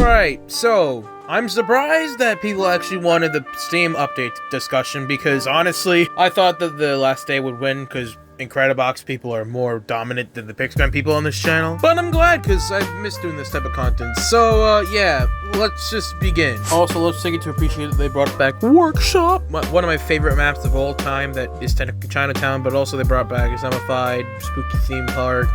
Alright, so I'm surprised that people actually wanted the Steam update discussion because honestly, I thought that the last day would win because Incredibox people are more dominant than the Pixgun people on this channel. But I'm glad because I've missed doing this type of content. So, yeah, let's just begin. Also, let's take it to appreciate that they brought back Workshop, one of my favorite maps of all time that is technically Chinatown, but also they brought back a Zamified, spooky theme park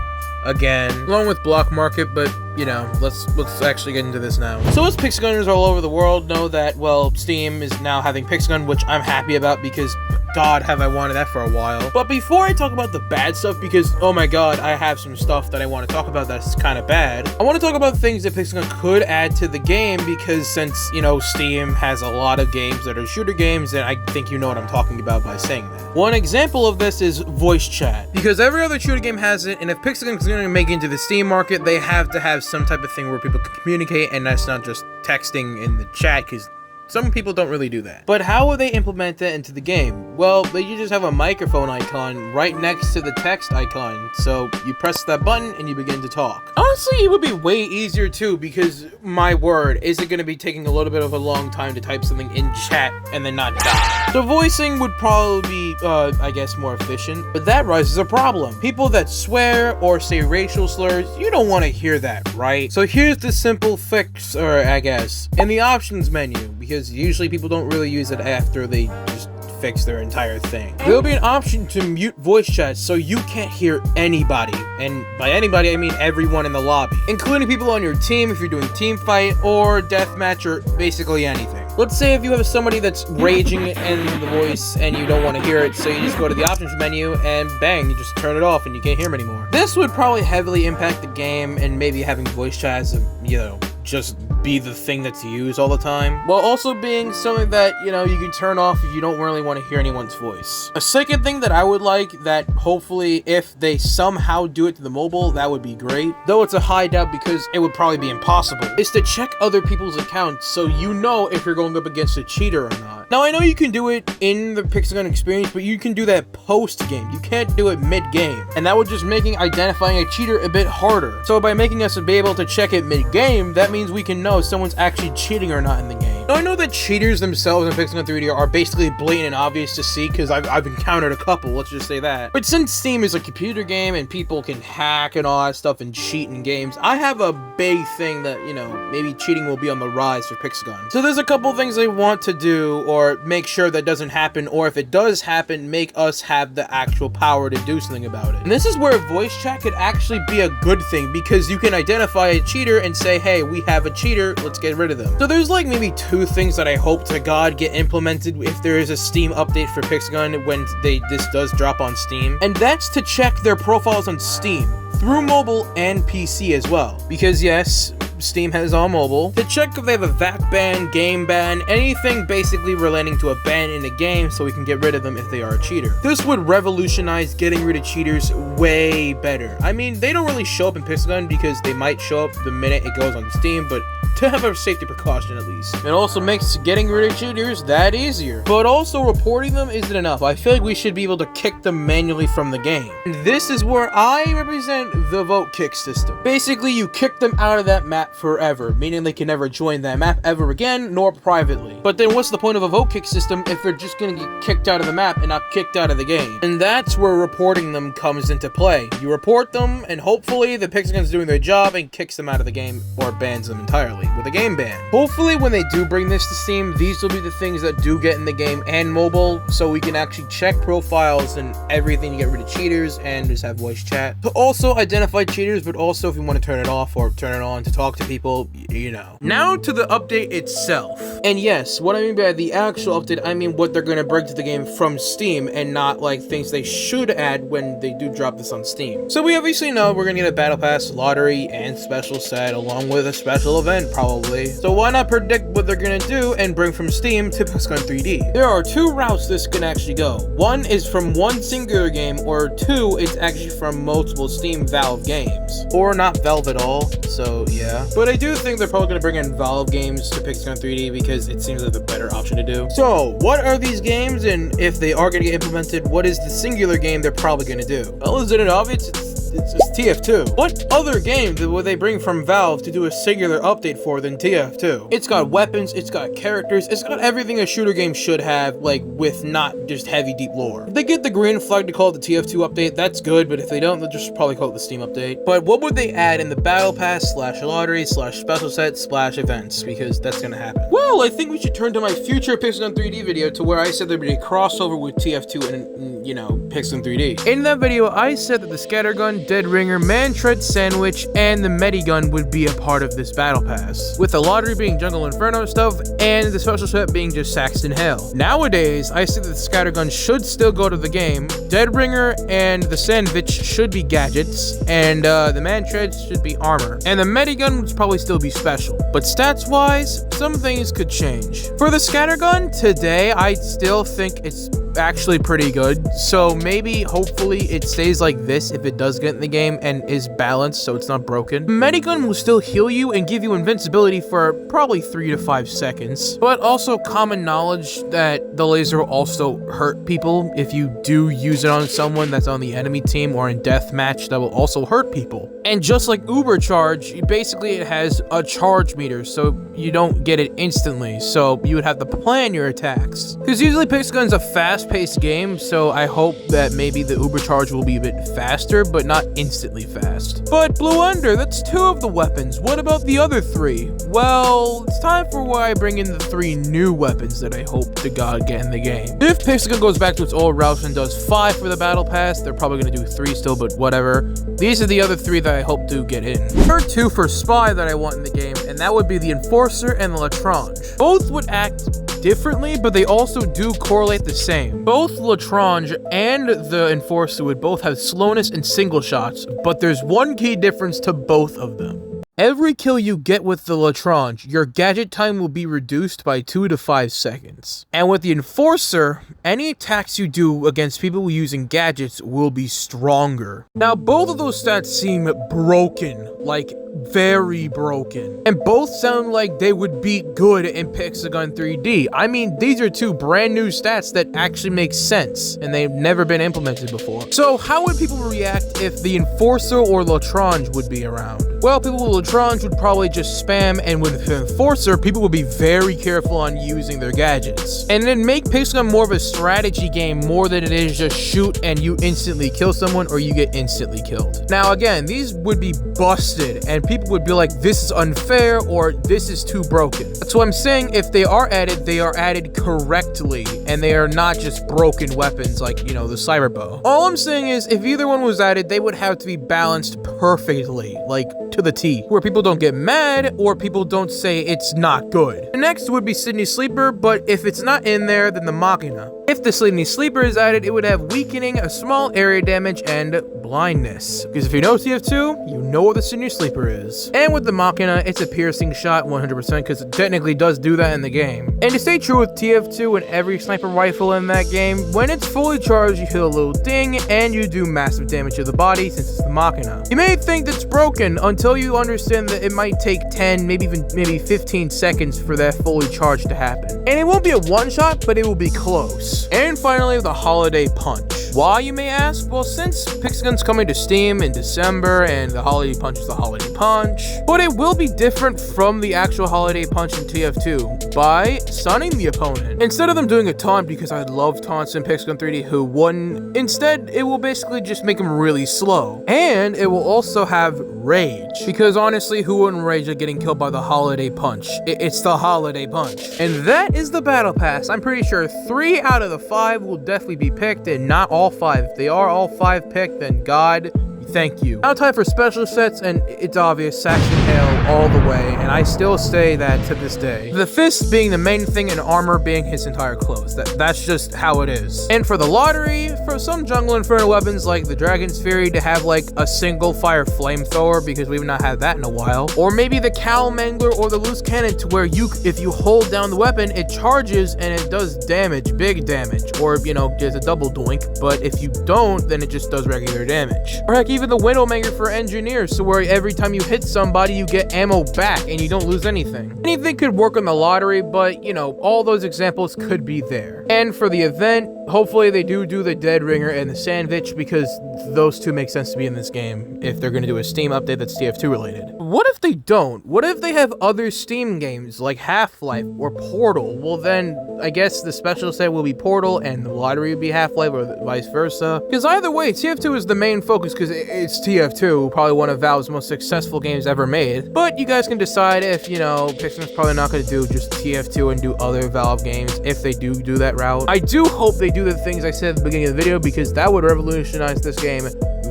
again, along with Block Market, but you know, let's actually get into this now. So as Pixgunners all over the world know that, well, Steam is now having Pixgun, which I'm happy about because God, have I wanted that for a while. But before I talk about the bad stuff, because oh my god, I have some stuff that I want to talk about that's kind of bad, I want to talk about things that Pixgun could add to the game because since, you know, Steam has a lot of games that are shooter games, and I think you know what I'm talking about by saying that. One example of this is voice chat, because every other shooter game has it, and if Pixgun is going to make it into the Steam market, they have to have some type of thing where people can communicate, and that's not just texting in the chat, because some people don't really do that. But how will they implement that into the game? Well, they just have a microphone icon right next to the text icon, so you press that button and you begin to talk. Honestly, it would be way easier too, because my word, is it going to be taking a little bit of a long time to type something in chat and then not die? So voicing would probably be, I guess, more efficient, but that raises a problem. People that swear or say racial slurs, you don't want to hear that, right? So here's the simple fix, or I guess, in the options menu, because usually people don't really use it after they just fix their entire thing. There'll be an option to mute voice chat so you can't hear anybody, and by anybody I mean everyone in the lobby, including people on your team if you're doing team fight or deathmatch or basically anything. Let's say if you have somebody that's raging in the voice and you don't want to hear it, so you just go to the options menu and bang, you just turn it off and you can't hear them anymore. This would probably heavily impact the game, and maybe having voice chat as a, you know, just be the thing that's used all the time, while also being something that, you know, you can turn off if you don't really want to hear anyone's voice. A second thing that I would like, that hopefully if they somehow do it to the mobile, that would be great, though it's a high doubt because it would probably be impossible, is to check other people's accounts so you know if you're going up against a cheater or not. Now I know you can do it in the Pixgun experience, but you can do that post-game. You can't do it mid-game, and that would just making identifying a cheater a bit harder. So by making us be able to check it mid-game, that means we can know if someone's actually cheating or not in the game. Now I know that cheaters themselves in Pixgun 3D are basically blatant and obvious to see because I've encountered a couple, let's just say that. But since Steam is a computer game and people can hack and all that stuff and cheat in games, I have a big thing that, you know, maybe cheating will be on the rise for Pixgun. So there's a couple things they want to do or make sure that doesn't happen, or if it does happen, make us have the actual power to do something about it. And this is where voice chat could actually be a good thing because you can identify a cheater and say, hey, we have a cheater, let's get rid of them. So there's like maybe two things that I hope to God get implemented if there is a Steam update for Pixgun when this does drop on Steam, and that's to check their profiles on Steam through mobile and PC as well, because yes, Steam has on mobile, to check if they have a VAC ban, game ban, anything basically relating to a ban in a game so we can get rid of them if they are a cheater. This would revolutionize getting rid of cheaters way better. I mean, they don't really show up in Pixgun because they might show up the minute it goes on Steam, but to have a safety precaution at least. It also makes getting rid of cheaters that easier. But also reporting them isn't enough. I feel like we should be able to kick them manually from the game. And this is where I represent the vote kick system. Basically, you kick them out of that map forever, meaning they can never join that map ever again, nor privately. But then what's the point of a vote kick system if they're just gonna get kicked out of the map and not kicked out of the game? And that's where reporting them comes into play. You report them, and hopefully the Pixgun's doing their job and kicks them out of the game or bans them entirely with a game ban. Hopefully when they do bring this to Steam, these will be the things that do get in the game and mobile, so we can actually check profiles and everything to get rid of cheaters and just have voice chat to also identify cheaters, but also if you want to turn it off or turn it on to talk to people, you know. Now to the update itself. And yes, what I mean by the actual update, I mean what they're going to bring to the game from Steam and not like things they should add when they do drop this on Steam. So we obviously know we're going to get a battle pass, lottery, and special set along with a special event probably. So why not predict what they're going to do and bring from Steam to Pixgun 3D? There are two routes this can actually go. One is from one singular game, or two, it's actually from multiple Steam Valve games. Or not Valve at all, so yeah. But I do think they're probably going to bring in Valve games to Pixgun 3D because it seems like the better option to do. So, what are these games, and if they are going to get implemented, what is the singular game they're probably going to do? Well, is it obvious? It's it's TF2. What other game would they bring from Valve to do a singular update for than TF2? It's got weapons, it's got characters, it's got everything a shooter game should have, like, with not just heavy, deep lore. If they get the green flag to call it the TF2 update, that's good, but if they don't, they'll just probably call it the Steam update. But what would they add in the Battle Pass / lottery / special set / events? Because that's gonna happen. Well, I think we should turn to my future Pixel 3D video to where I said there'd be a crossover with TF2 and, you know, Pixel 3D. In that video, I said that the Scattergun, Dead Ringer, Man-Tread Sandwich, and the Medigun would be a part of this Battle Pass, with the lottery being Jungle Inferno stuff, and the special set being just Saxton Hell. Nowadays, I say that the Scattergun should still go to the game, Dead Ringer and the Sandwich should be gadgets, and the Man-Tread should be armor, and the Medigun would probably still be special. But stats-wise, some things could change. For the Scattergun, today, I still think it's actually pretty good, so maybe hopefully it stays like this if it does get in the game and is balanced so it's not broken. Medigun will still heal you and give you invincibility for probably 3 to 5 seconds, but also common knowledge that the laser will also hurt people if you do use it on someone that's on the enemy team or in deathmatch. That will also hurt people. And just like Uber Charge, basically it has a charge meter, so you don't get it instantly, so you would have to plan your attacks. Because usually Pixelgun's a fast-paced game, so I hope that maybe the Uber Charge will be a bit faster, but not instantly fast. But Blue Under, that's 2 of the weapons. What about the other 3? Well, it's time for where I bring in the 3 new weapons that I hope to God get in the game. If Pixelgun goes back to its old route and does 5 for the Battle Pass, they're probably going to do 3 still, but whatever. These are the other 3 that I hope to get in. There are 2 for Spy that I want in the game, and that would be the Enforcer and the Lestrange. Both would act differently, but they also do correlate the same. Both Lestrange and the Enforcer would both have slowness and single shots, but there's one key difference to both of them. Every kill you get with the Lestrange, your gadget time will be reduced by 2 to 5 seconds. And with the Enforcer, any attacks you do against people using gadgets will be stronger. Now, both of those stats seem broken, like very broken. And both sound like they would be good in Pixelgun 3D. I mean, these are 2 brand new stats that actually make sense, and they've never been implemented before. So how would people react if the Enforcer or Lestrange would be around? Well, people with Lestrange would probably just spam, and with the Enforcer, people would be very careful on using their gadgets. And then make Pixelgun more of a strategy game more than it is just shoot and you instantly kill someone or you get instantly killed. Now again, these would be busted, and people would be like, this is unfair or this is too broken. That's what I'm saying. If they are added correctly, and they are not just broken weapons like, you know, the cyber bow. All I'm saying is, if either one was added, they would have to be balanced perfectly, like to the T, where people don't get mad or people don't say it's not good. The next would be Sydney Sleeper, but if it's not in there, then the Machina. If the Sydney Sleeper is added, it would have weakening, a small area damage, and blindness. Because if you know TF2, you know what the Sydney Sleeper is. And with the Machina, it's a piercing shot 100% because it technically does do that in the game. And to stay true with TF2 and every sniper rifle in that game, when it's fully charged, you hit a little ding and you do massive damage to the body since it's the Machina. You may think that's broken until you understand that it might take 10, maybe 15 seconds for that fully charged to happen. And it won't be a one-shot, but it will be close. And finally, the Holiday Punch. Why, you may ask? Well, since Pixelgun's coming to Steam in December, and the Holiday Punch is the Holiday Punch, but it will be different from the actual Holiday Punch in TF2 by stunning the opponent. Instead of them doing a taunt, because I love taunts in Pixelgun 3D, who wouldn't? Instead, it will basically just make them really slow. And it will also have rage, because honestly, who wouldn't rage at getting killed by the Holiday Punch? It's the Holiday Punch. And that is the Battle Pass. I'm pretty sure 3 out of the 5 will definitely be picked, and not all 5. If they are all 5 picked, then God, thank you. Now time for special sets, and it's obvious, Saxton Hale all the way, and I still say that to this day. The fist being the main thing and armor being his entire clothes. That's just how it is. And for the lottery, for some Jungle Inferno weapons like the Dragon's Fury to have like a single fire flamethrower, because we've not had that in a while. Or maybe the Cowl Mangler or the Loose Cannon, to where if you hold down the weapon, it charges and it does damage, big damage. Or, you know, there's a double doink, but if you don't, then it just does regular damage. Or heck, even the Widowmaker for engineers, so where every time you hit somebody, you get ammo back and you don't lose anything. Anything could work on the lottery, but, you know, all those examples could be there. And for the event, hopefully they do the Dead Ringer and the Sandwich, because those two make sense to be in this game if they're going to do a Steam update that's TF2 related. What if they don't? What if they have other Steam games like Half-Life or Portal? Well, then I guess the special set will be Portal and the lottery will be Half-Life, or vice versa. Because either way, TF2 is the main focus because it's TF2, probably one of Valve's most successful games ever made. But you guys can decide if, you know, Pixar's probably not going to do just TF2 and do other Valve games if they do that route. I do hope they do the things I said at the beginning of the video, because that would revolutionize this game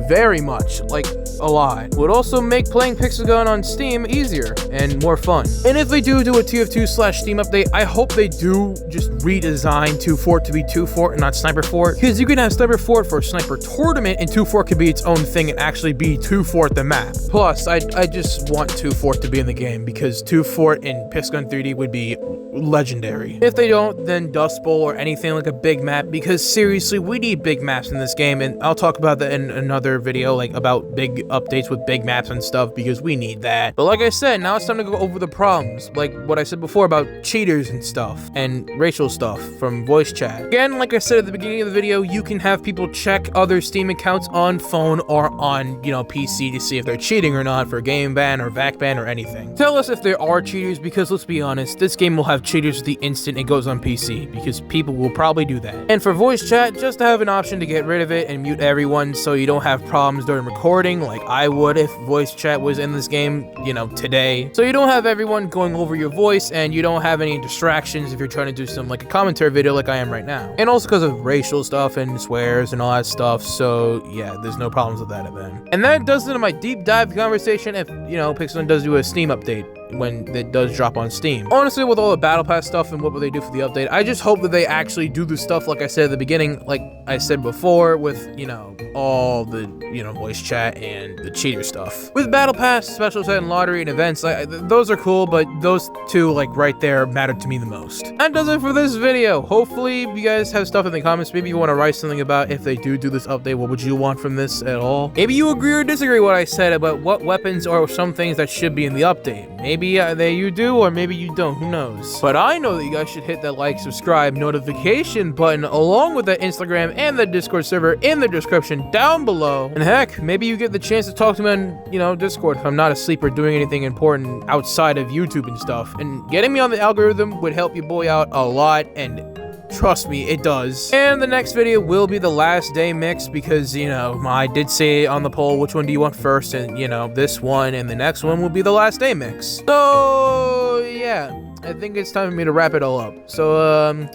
very much, like a lot. Would also make playing Pixelgun on Steam easier and more fun. And if they do a TF2/Steam update, I hope they do just redesign 2 Fort to be 2 Fort and not Sniper Fort, because you can have Sniper Fort for a Sniper Tournament and 2 Fort could be its own thing and actually be 2 Fort the map. Plus, I just want 2 Fort to be in the game, because 2 Fort in Pixelgun 3D would be legendary. If they don't, then Dust Bowl or anything like a big map, because seriously, we need big maps in this game, and I'll talk about that in another video, like about big updates with big maps and stuff, because we need that. But like I said, now it's time to go over the problems, like what I said before about cheaters and stuff, and racial stuff from voice chat. Again, like I said at the beginning of the video, you can have people check other Steam accounts on phone or on, you know, PC to see if they're cheating or not for game ban or VAC ban or anything. Tell us if there are cheaters, because let's be honest, this game will have cheaters the instant it goes on PC, because people will probably do that. And for voice chat, just to have an option to get rid of it and mute everyone so you don't have problems during recording like I would if voice chat was in this game, you know, today. So you don't have everyone going over your voice, and you don't have any distractions if you're trying to do some like a commentary video like I am right now. And also because of racial stuff and swears and all that stuff, so yeah, there's no problems with that event. And that does it in my deep dive conversation if, you know, Pixelgun does do a Steam update when it does drop on Steam. Honestly, with all the Battle Pass stuff and what will they do for the update, I just hope that they actually do the stuff like I said at the beginning, like I said before, with, you know, all the, you know, voice chat and the cheater stuff. With Battle Pass, special set, and lottery and events, those are cool, but those two, like right there, matter to me the most. That does it for this video. Hopefully, you guys have stuff in the comments. Maybe you want to write something about if they do this update, what would you want from this at all? Maybe you agree or disagree what I said about what weapons or some things that should be in the update. Maybe you do, or maybe you don't, who knows. But I know that you guys should hit that like, subscribe, notification button, along with that Instagram and the Discord server in the description down below. And heck, maybe you get the chance to talk to me on, you know, Discord if I'm not asleep or doing anything important outside of YouTube and stuff. And getting me on the algorithm would help your boy out a lot, and trust me, it does. And the next video will be the last day mix, because, you know, I did say on the poll, which one do you want first? And, you know, this one and the next one will be the last day mix. So, yeah, I think it's time for me to wrap it all up. So,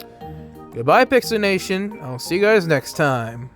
goodbye, Pixel Nation. I'll see you guys next time.